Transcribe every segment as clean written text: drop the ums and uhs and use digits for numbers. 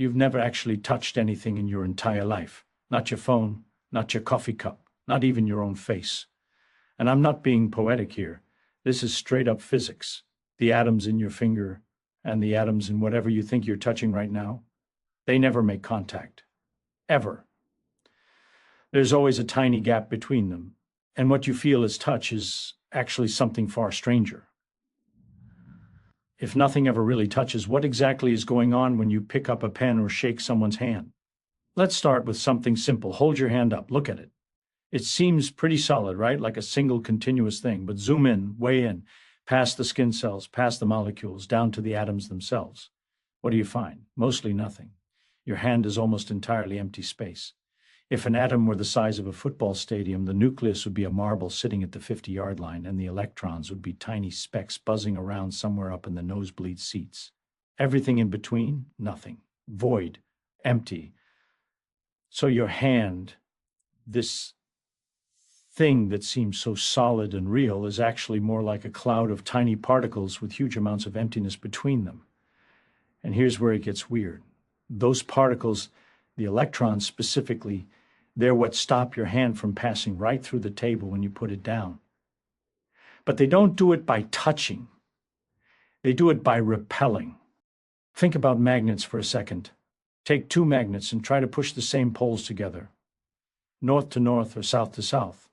You've never actually touched anything in your entire life. Not your phone, not your coffee cup, not even your own face. And I'm not being poetic here. This is straight up physics. The atoms in your finger and the atoms in whatever you think you're touching right now, they never make contact. Ever. There's always a tiny gap between them. And what you feel as touch is actually something far stranger. If nothing ever really touches, what exactly is going on when you pick up a pen or shake someone's hand? Let's start with something simple. Hold your hand up. Look at it. It seems pretty solid, right? Like a single continuous thing. But zoom in, way in, past the skin cells, past the molecules, down to the atoms themselves. What do you find? Mostly nothing. Your hand is almost entirely empty space. If an atom were the size of a football stadium, the nucleus would be a marble sitting at the 50-yard line, and the electrons would be tiny specks buzzing around somewhere up in the nosebleed seats. Everything in between, nothing. Void. Empty. So your hand, this thing that seems so solid and real, is actually more like a cloud of tiny particles with huge amounts of emptiness between them. And here's where it gets weird. Those particles, the electrons specifically, they're what stop your hand from passing right through the table when you put it down. But they don't do it by touching. They do it by repelling. Think about magnets for a second. Take two magnets and try to push the same poles together, north to north or south to south.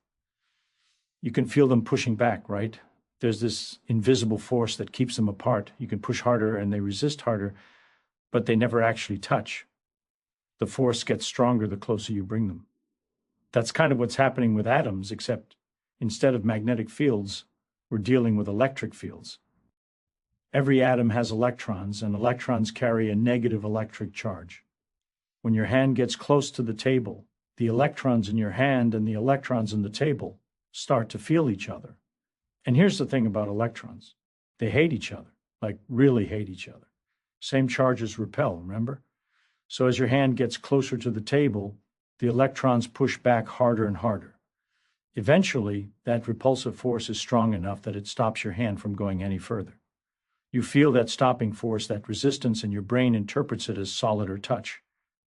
You can feel them pushing back, right? There's this invisible force that keeps them apart. You can push harder and they resist harder, but they never actually touch. The force gets stronger the closer you bring them. That's kind of what's happening with atoms, except instead of magnetic fields, we're dealing with electric fields. Every atom has electrons, and electrons carry a negative electric charge. When your hand gets close to the table, the electrons in your hand and the electrons in the table start to feel each other. And here's the thing about electrons. They hate each other, like really hate each other. Same charges repel, remember? So as your hand gets closer to the table, the electrons push back harder and harder. Eventually, that repulsive force is strong enough that it stops your hand from going any further. You feel that stopping force, that resistance, and your brain interprets it as solid or touch.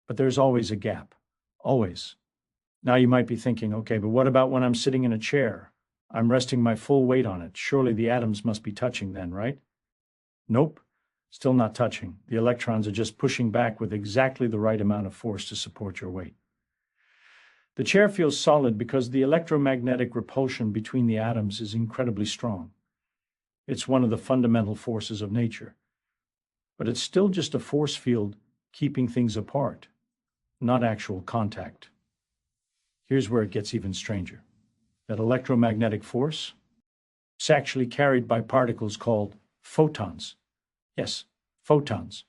But there's always a gap. Always. Now you might be thinking, okay, but what about when I'm sitting in a chair? I'm resting my full weight on it. Surely the atoms must be touching then, right? Nope. Still not touching. The electrons are just pushing back with exactly the right amount of force to support your weight. The chair feels solid because the electromagnetic repulsion between the atoms is incredibly strong. It's one of the fundamental forces of nature. But it's still just a force field keeping things apart, not actual contact. Here's where it gets even stranger. That electromagnetic force is actually carried by particles called photons. Yes, photons.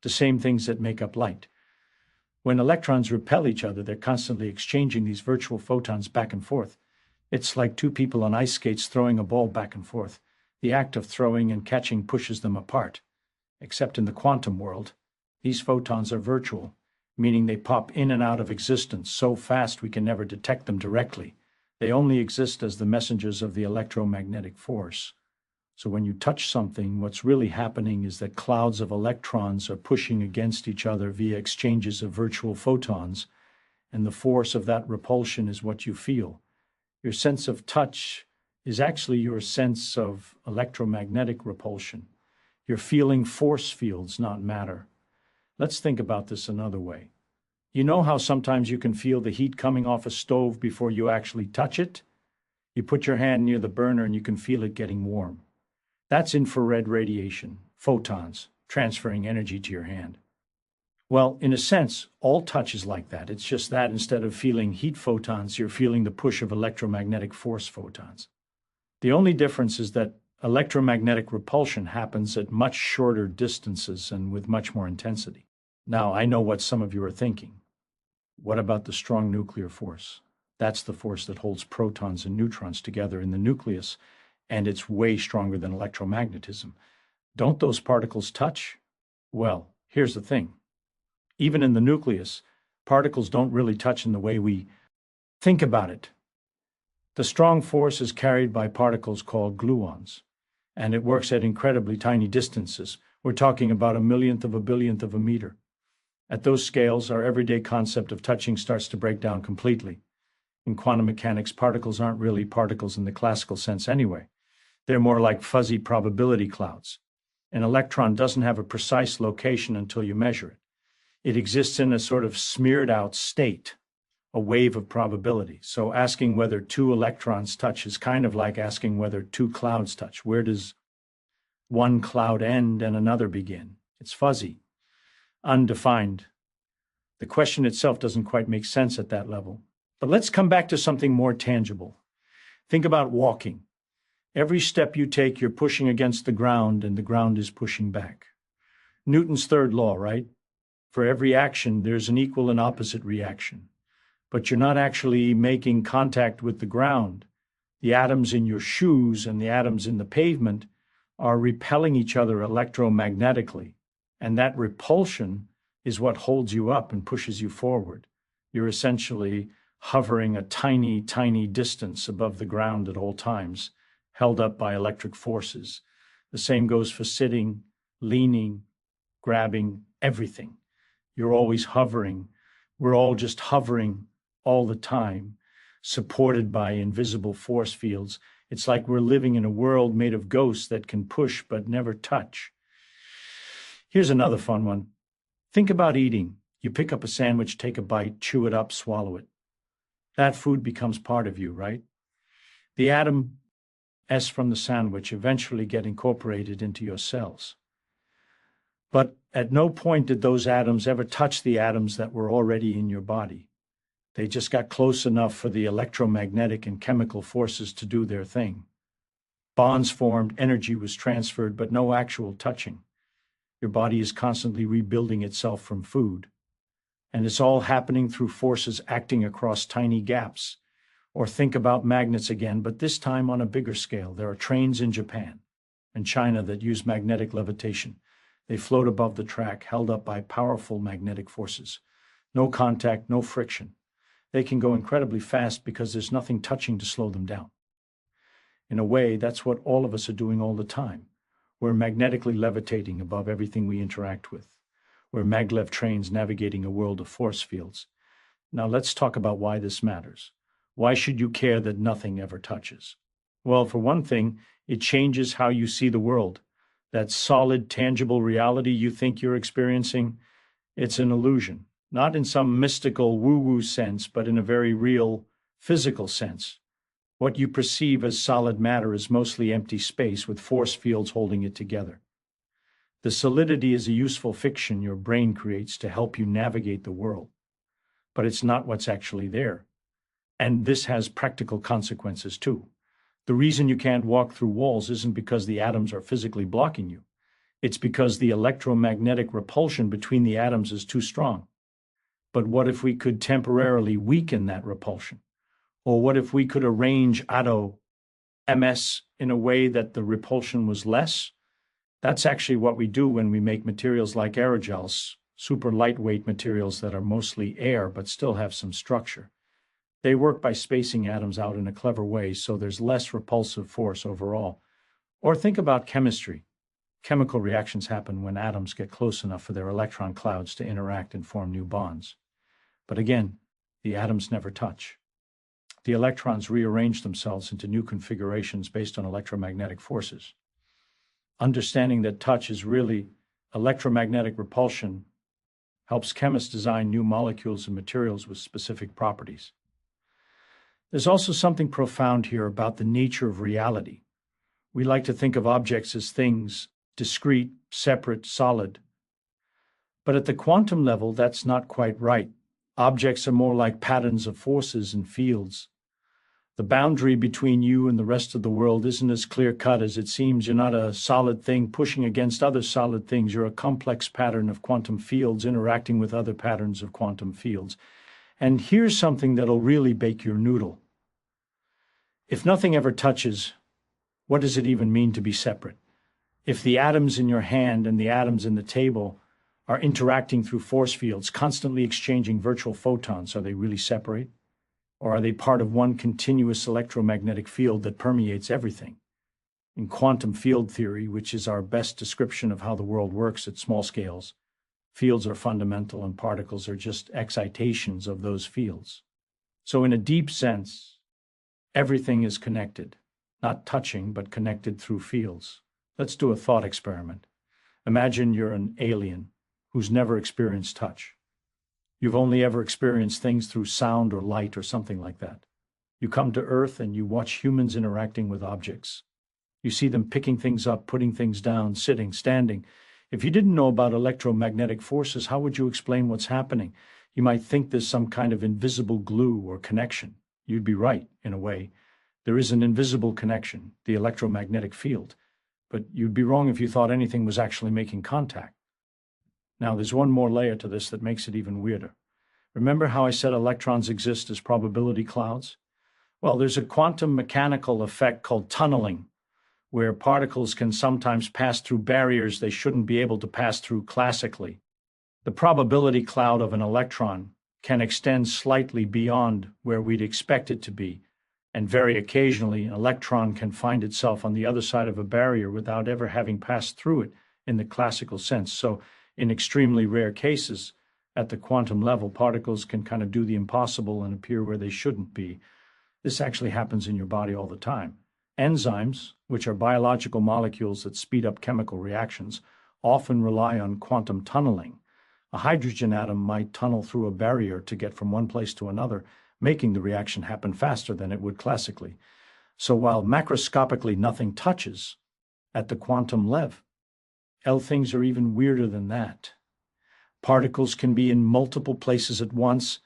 The same things that make up light. When electrons repel each other, they're constantly exchanging these virtual photons back and forth. It's like two people on ice skates throwing a ball back and forth. The act of throwing and catching pushes them apart. Except in the quantum world, these photons are virtual, meaning they pop in and out of existence so fast we can never detect them directly. They only exist as the messengers of the electromagnetic force. So when you touch something, what's really happening is that clouds of electrons are pushing against each other via exchanges of virtual photons, and the force of that repulsion is what you feel. Your sense of touch is actually your sense of electromagnetic repulsion. You're feeling force fields, not matter. Let's think about this another way. You know how sometimes you can feel the heat coming off a stove before you actually touch it? You put your hand near the burner and you can feel it getting warm. That's infrared radiation, photons, transferring energy to your hand. Well, in a sense, all touch is like that. It's just that instead of feeling heat photons, you're feeling the push of electromagnetic force photons. The only difference is that electromagnetic repulsion happens at much shorter distances and with much more intensity. Now, I know what some of you are thinking. What about the strong nuclear force? That's the force that holds protons and neutrons together in the nucleus, and it's way stronger than electromagnetism. Don't those particles touch? Well, here's the thing. Even in the nucleus, particles don't really touch in the way we think about it. The strong force is carried by particles called gluons, and it works at incredibly tiny distances. We're talking about a millionth of a billionth of a meter. At those scales, our everyday concept of touching starts to break down completely. In quantum mechanics, particles aren't really particles in the classical sense anyway. They're more like fuzzy probability clouds. An electron doesn't have a precise location until you measure it. It exists in a sort of smeared out state, a wave of probability. So asking whether two electrons touch is kind of like asking whether two clouds touch. Where does one cloud end and another begin? It's fuzzy, undefined. The question itself doesn't quite make sense at that level. But let's come back to something more tangible. Think about walking. Every step you take, you're pushing against the ground, and the ground is pushing back. Newton's third law, right? For every action, there's an equal and opposite reaction. But you're not actually making contact with the ground. The atoms in your shoes and the atoms in the pavement are repelling each other electromagnetically. And that repulsion is what holds you up and pushes you forward. You're essentially hovering a tiny, tiny distance above the ground at all times, held up by electric forces. The same goes for sitting, leaning, grabbing, everything. You're always hovering. We're all just hovering all the time, supported by invisible force fields. It's like we're living in a world made of ghosts that can push but never touch. Here's another fun one. Think about eating. You pick up a sandwich, take a bite, chew it up, swallow it. That food becomes part of you, right? The atom S from the sandwich eventually get incorporated into your cells. But at no point did those atoms ever touch the atoms that were already in your body. They just got close enough for the electromagnetic and chemical forces to do their thing. Bonds formed, energy was transferred, but no actual touching. Your body is constantly rebuilding itself from food. And it's all happening through forces acting across tiny gaps. Or think about magnets again, but this time on a bigger scale. There are trains in Japan and China that use magnetic levitation. They float above the track, held up by powerful magnetic forces. No contact, no friction. They can go incredibly fast because there's nothing touching to slow them down. In a way, that's what all of us are doing all the time. We're magnetically levitating above everything we interact with. We're maglev trains navigating a world of force fields. Now let's talk about why this matters. Why should you care that nothing ever touches? Well, for one thing, it changes how you see the world. That solid, tangible reality you think you're experiencing, it's an illusion. Not in some mystical woo-woo sense, but in a very real, physical sense. What you perceive as solid matter is mostly empty space with force fields holding it together. The solidity is a useful fiction your brain creates to help you navigate the world. But it's not what's actually there. And this has practical consequences too. The reason you can't walk through walls isn't because the atoms are physically blocking you. It's because the electromagnetic repulsion between the atoms is too strong. But what if we could temporarily weaken that repulsion? Or what if we could arrange MS in a way that the repulsion was less? That's actually what we do when we make materials like aerogels, super lightweight materials that are mostly air but still have some structure. They work by spacing atoms out in a clever way so there's less repulsive force overall. Or think about chemistry. Chemical reactions happen when atoms get close enough for their electron clouds to interact and form new bonds. But again, the atoms never touch. The electrons rearrange themselves into new configurations based on electromagnetic forces. Understanding that touch is really electromagnetic repulsion helps chemists design new molecules and materials with specific properties. There's also something profound here about the nature of reality. We like to think of objects as things, discrete, separate, solid. But at the quantum level, that's not quite right. Objects are more like patterns of forces and fields. The boundary between you and the rest of the world isn't as clear-cut as it seems. You're not a solid thing pushing against other solid things. You're a complex pattern of quantum fields interacting with other patterns of quantum fields. And here's something that'll really bake your noodle. If nothing ever touches, what does it even mean to be separate? If the atoms in your hand and the atoms in the table are interacting through force fields, constantly exchanging virtual photons, are they really separate? Or are they part of one continuous electromagnetic field that permeates everything? In quantum field theory, which is our best description of how the world works at small scales, Fields are fundamental and particles are just excitations of those fields. So in a deep sense, everything is connected, not touching, but connected through fields. Let's do a thought experiment. Imagine you're an alien who's never experienced touch. You've only ever experienced things through sound or light or something like that. You come to Earth and you watch humans interacting with objects. You see them picking things up, putting things down, sitting, standing. If you didn't know about electromagnetic forces, how would you explain what's happening? You might think there's some kind of invisible glue or connection. You'd be right, in a way. There is an invisible connection, the electromagnetic field. But you'd be wrong if you thought anything was actually making contact. Now, there's one more layer to this that makes it even weirder. Remember how I said electrons exist as probability clouds? Well, there's a quantum mechanical effect called tunneling, where particles can sometimes pass through barriers they shouldn't be able to pass through classically. The probability cloud of an electron can extend slightly beyond where we'd expect it to be, and very occasionally an electron can find itself on the other side of a barrier without ever having passed through it in the classical sense. So in extremely rare cases, at the quantum level, particles can kind of do the impossible and appear where they shouldn't be. This actually happens in your body all the time. Enzymes, which are biological molecules that speed up chemical reactions, often rely on quantum tunneling. A hydrogen atom might tunnel through a barrier to get from one place to another, making the reaction happen faster than it would classically. So while macroscopically nothing touches, at the quantum level, things are even weirder than that. Particles can be in multiple places at once,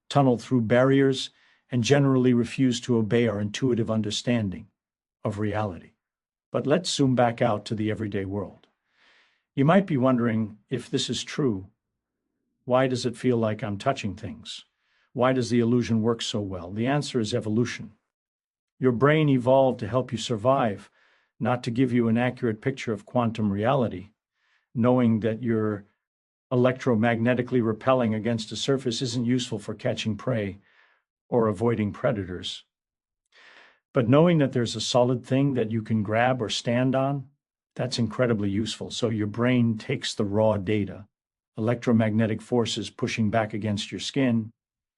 tunnel through barriers, and generally refuse to obey our intuitive understanding of reality. But let's zoom back out to the everyday world. You might be wondering, if this is true, why does it feel like I'm touching things? Why does the illusion work so well? The answer is evolution. Your brain evolved to help you survive, not to give you an accurate picture of quantum reality. Knowing that you're electromagnetically repelling against a surface isn't useful for catching prey or avoiding predators. But knowing that there's a solid thing that you can grab or stand on, that's incredibly useful. So your brain takes the raw data, electromagnetic forces pushing back against your skin,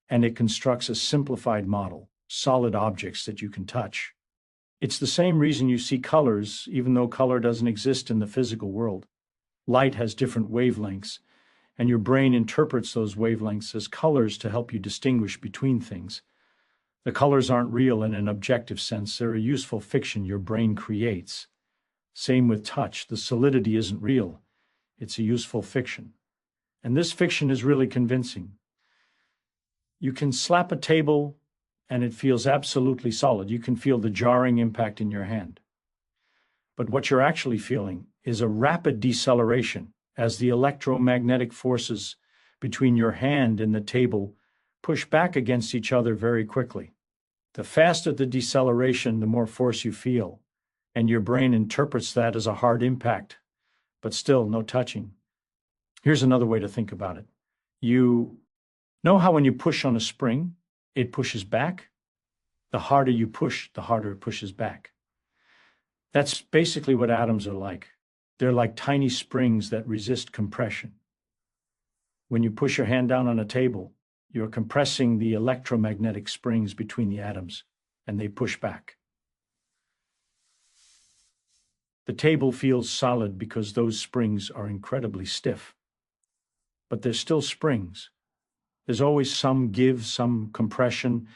and it constructs a simplified model, solid objects that you can touch. It's the same reason you see colors, even though color doesn't exist in the physical world. Light has different wavelengths, and your brain interprets those wavelengths as colors to help you distinguish between things. The colors aren't real in an objective sense. They're a useful fiction your brain creates. Same with touch. The solidity isn't real. It's a useful fiction. And this fiction is really convincing. You can slap a table and it feels absolutely solid. You can feel the jarring impact in your hand. But what you're actually feeling is a rapid deceleration as the electromagnetic forces between your hand and the table push back against each other very quickly. The faster the deceleration, the more force you feel, and your brain interprets that as a hard impact, but still no touching. Here's another way to think about it. You know how when you push on a spring, it pushes back? The harder you push, the harder it pushes back. That's basically what atoms are like. They're like tiny springs that resist compression. When you push your hand down on a table, you're compressing the electromagnetic springs between the atoms, and they push back. The table feels solid because those springs are incredibly stiff. But they're still springs. There's always some give, some compression,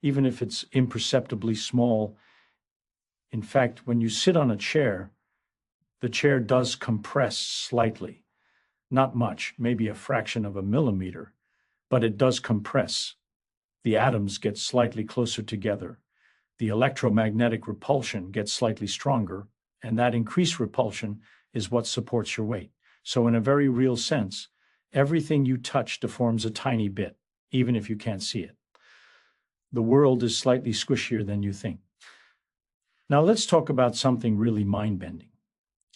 even if it's imperceptibly small. In fact, when you sit on a chair, the chair does compress slightly. Not much, maybe a fraction of a millimeter, but it does compress. The atoms get slightly closer together. The electromagnetic repulsion gets slightly stronger, and that increased repulsion is what supports your weight. So in a very real sense, everything you touch deforms a tiny bit, even if you can't see it. The world is slightly squishier than you think. Now let's talk about something really mind-bending.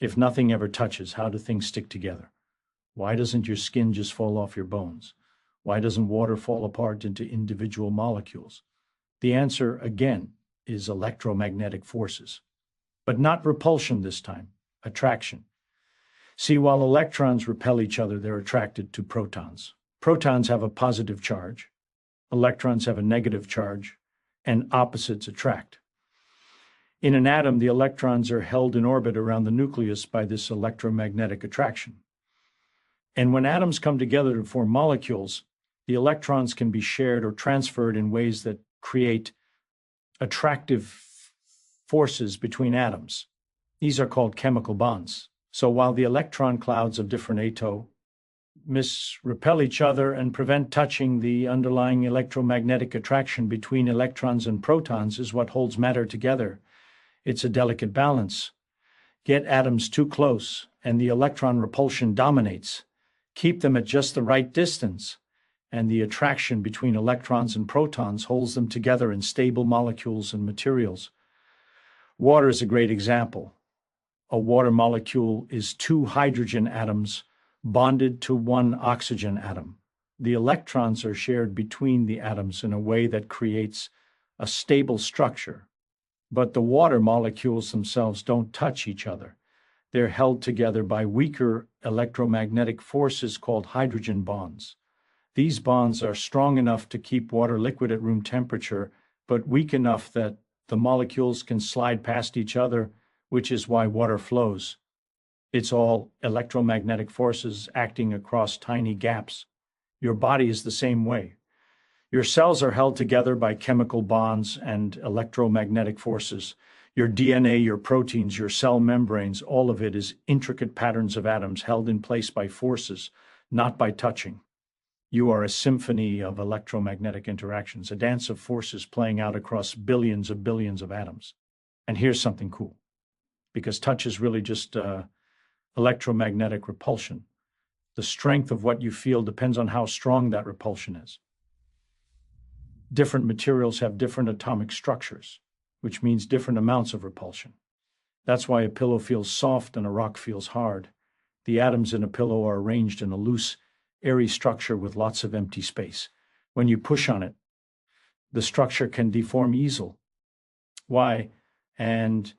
If nothing ever touches, how do things stick together? Why doesn't your skin just fall off your bones? Why doesn't water fall apart into individual molecules? The answer, again, is electromagnetic forces. But not repulsion this time, attraction. See, while electrons repel each other, they're attracted to protons. Protons have a positive charge, electrons have a negative charge, and opposites attract. In an atom, the electrons are held in orbit around the nucleus by this electromagnetic attraction. And when atoms come together to form molecules, the electrons can be shared or transferred in ways that create attractive forces between atoms. These are called chemical bonds. So while the electron clouds of different atoms repel each other and prevent touching, the underlying electromagnetic attraction between electrons and protons is what holds matter together. It's a delicate balance. Get atoms too close, and the electron repulsion dominates. Keep them at just the right distance, and the attraction between electrons and protons holds them together in stable molecules and materials. Water is a great example. A water molecule is two hydrogen atoms bonded to one oxygen atom. The electrons are shared between the atoms in a way that creates a stable structure. But the water molecules themselves don't touch each other. They're held together by weaker electromagnetic forces called hydrogen bonds. These bonds are strong enough to keep water liquid at room temperature, but weak enough that the molecules can slide past each other, which is why water flows. It's all electromagnetic forces acting across tiny gaps. Your body is the same way. Your cells are held together by chemical bonds and electromagnetic forces. Your DNA, your proteins, your cell membranes, all of it is intricate patterns of atoms held in place by forces, not by touching. You are a symphony of electromagnetic interactions, a dance of forces playing out across billions of atoms. And here's something cool, because touch is really just electromagnetic repulsion. The strength of what you feel depends on how strong that repulsion is. Different materials have different atomic structures, which means different amounts of repulsion. That's why a pillow feels soft and a rock feels hard. The atoms in a pillow are arranged in a loose, airy structure with lots of empty space. When you push on it, the structure can deform easily. Why? And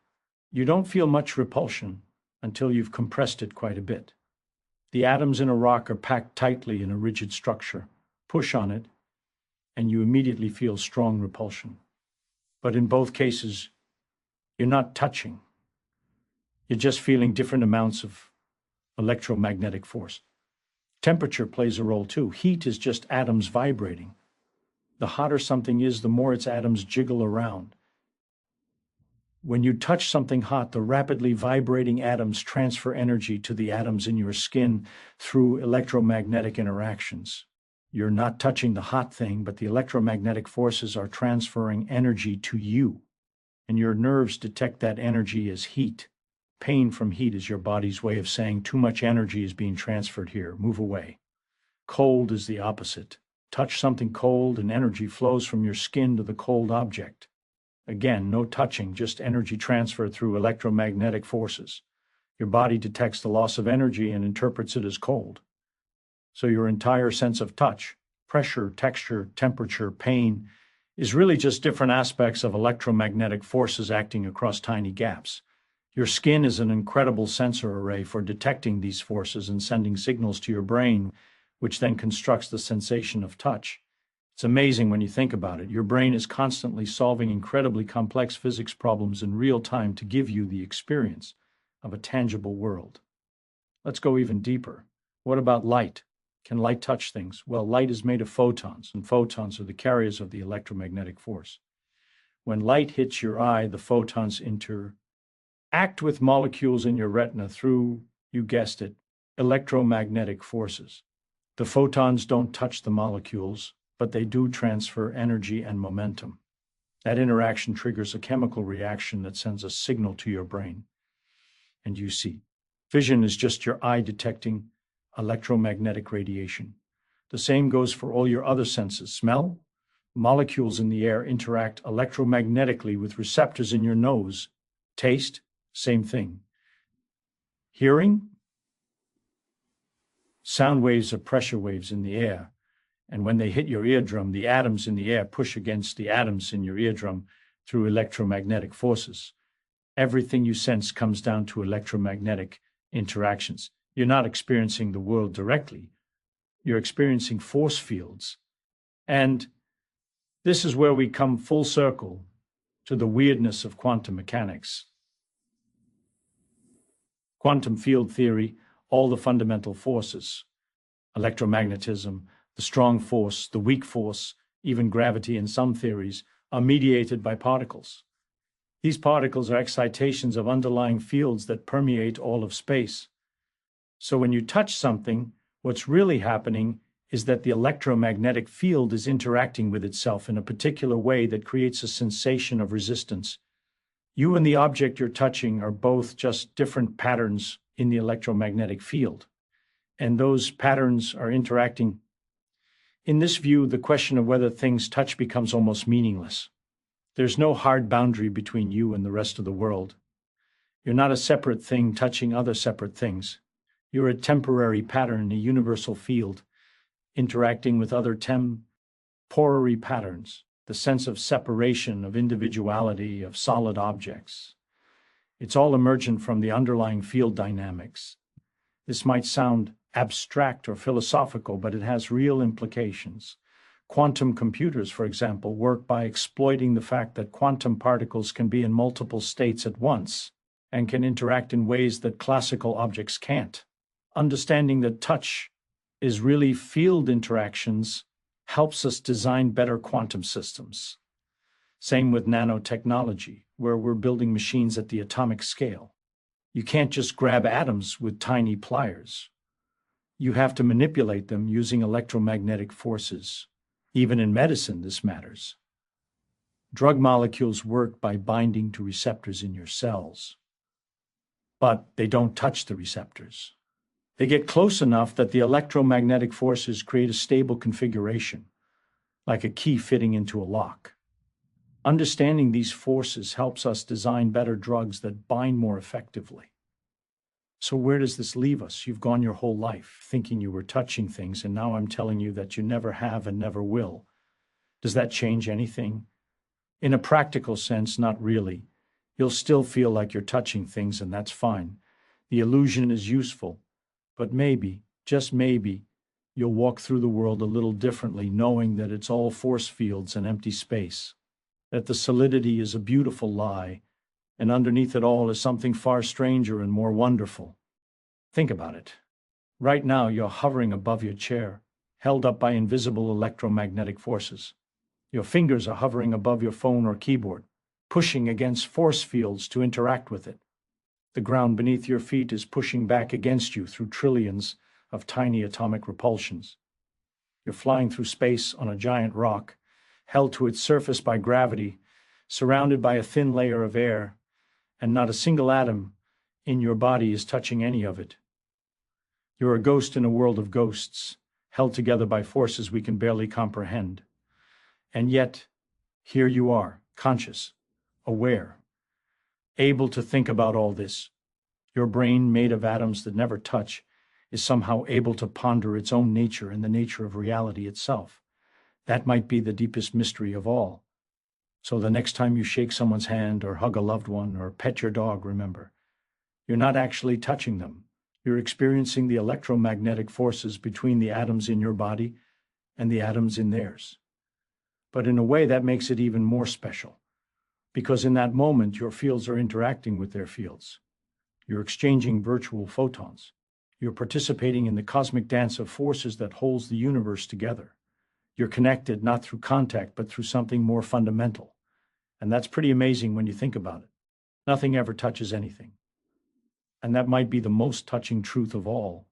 you don't feel much repulsion until you've compressed it quite a bit. The atoms in a rock are packed tightly in a rigid structure. Push on it, and you immediately feel strong repulsion. But in both cases, you're not touching. You're just feeling different amounts of electromagnetic force. Temperature plays a role too. Heat is just atoms vibrating. The hotter something is, the more its atoms jiggle around. When you touch something hot, the rapidly vibrating atoms transfer energy to the atoms in your skin through electromagnetic interactions. You're not touching the hot thing, but the electromagnetic forces are transferring energy to you, and your nerves detect that energy as heat. Pain from heat is your body's way of saying too much energy is being transferred here, move away. Cold is the opposite. Touch something cold and energy flows from your skin to the cold object. Again, no touching, just energy transfer through electromagnetic forces. Your body detects the loss of energy and interprets it as cold. So your entire sense of touch, pressure, texture, temperature, pain, is really just different aspects of electromagnetic forces acting across tiny gaps. Your skin is an incredible sensor array for detecting these forces and sending signals to your brain, which then constructs the sensation of touch. It's amazing when you think about it. Your brain is constantly solving incredibly complex physics problems in real time to give you the experience of a tangible world. Let's go even deeper. What about light? Can light touch things? Well, light is made of photons, and photons are the carriers of the electromagnetic force. When light hits your eye, the photons interact with molecules in your retina through, you guessed it, electromagnetic forces. The photons don't touch the molecules, but they do transfer energy and momentum. That interaction triggers a chemical reaction that sends a signal to your brain, and you see. Vision is just your eye detecting electromagnetic radiation. The same goes for all your other senses. Smell? Molecules in the air interact electromagnetically with receptors in your nose. Taste? Same thing. Hearing? Sound waves are pressure waves in the air. And when they hit your eardrum, the atoms in the air push against the atoms in your eardrum through electromagnetic forces. Everything you sense comes down to electromagnetic interactions. You're not experiencing the world directly. You're experiencing force fields. And this is where we come full circle to the weirdness of quantum mechanics. Quantum field theory, all the fundamental forces, electromagnetism, the strong force, the weak force, even gravity in some theories, are mediated by particles. These particles are excitations of underlying fields that permeate all of space. So when you touch something, what's really happening is that the electromagnetic field is interacting with itself in a particular way that creates a sensation of resistance. You and the object you're touching are both just different patterns in the electromagnetic field, and those patterns are interacting. In this view, the question of whether things touch becomes almost meaningless. There's no hard boundary between you and the rest of the world. You're not a separate thing touching other separate things. You're a temporary pattern in a universal field, interacting with other temporary patterns, the sense of separation, of individuality, of solid objects. It's all emergent from the underlying field dynamics. This might sound abstract or philosophical, but it has real implications. Quantum computers, for example, work by exploiting the fact that quantum particles can be in multiple states at once and can interact in ways that classical objects can't. Understanding that touch is really field interactions helps us design better quantum systems. Same with nanotechnology, where we're building machines at the atomic scale. You can't just grab atoms with tiny pliers. You have to manipulate them using electromagnetic forces. Even in medicine, this matters. Drug molecules work by binding to receptors in your cells, but they don't touch the receptors. They get close enough that the electromagnetic forces create a stable configuration, like a key fitting into a lock. Understanding these forces helps us design better drugs that bind more effectively. So where does this leave us? You've gone your whole life thinking you were touching things, and now I'm telling you that you never have and never will. Does that change anything? In a practical sense, not really. You'll still feel like you're touching things, and that's fine. The illusion is useful. But maybe, just maybe, you'll walk through the world a little differently, knowing that it's all force fields and empty space, that the solidity is a beautiful lie, and underneath it all is something far stranger and more wonderful. Think about it. Right now, you're hovering above your chair, held up by invisible electromagnetic forces. Your fingers are hovering above your phone or keyboard, pushing against force fields to interact with it. The ground beneath your feet is pushing back against you through trillions of tiny atomic repulsions. You're flying through space on a giant rock, held to its surface by gravity, surrounded by a thin layer of air, and not a single atom in your body is touching any of it. You're a ghost in a world of ghosts, held together by forces we can barely comprehend. And yet, here you are, conscious, aware, able to think about all this. Your brain, made of atoms that never touch, is somehow able to ponder its own nature and the nature of reality itself. That might be the deepest mystery of all. So the next time you shake someone's hand or hug a loved one or pet your dog, remember, you're not actually touching them. You're experiencing the electromagnetic forces between the atoms in your body and the atoms in theirs. But in a way that makes it even more special, because in that moment your fields are interacting with their fields. You're exchanging virtual photons. You're participating in the cosmic dance of forces that holds the universe together. You're connected not through contact, but through something more fundamental. And that's pretty amazing when you think about it. Nothing ever touches anything. And that might be the most touching truth of all.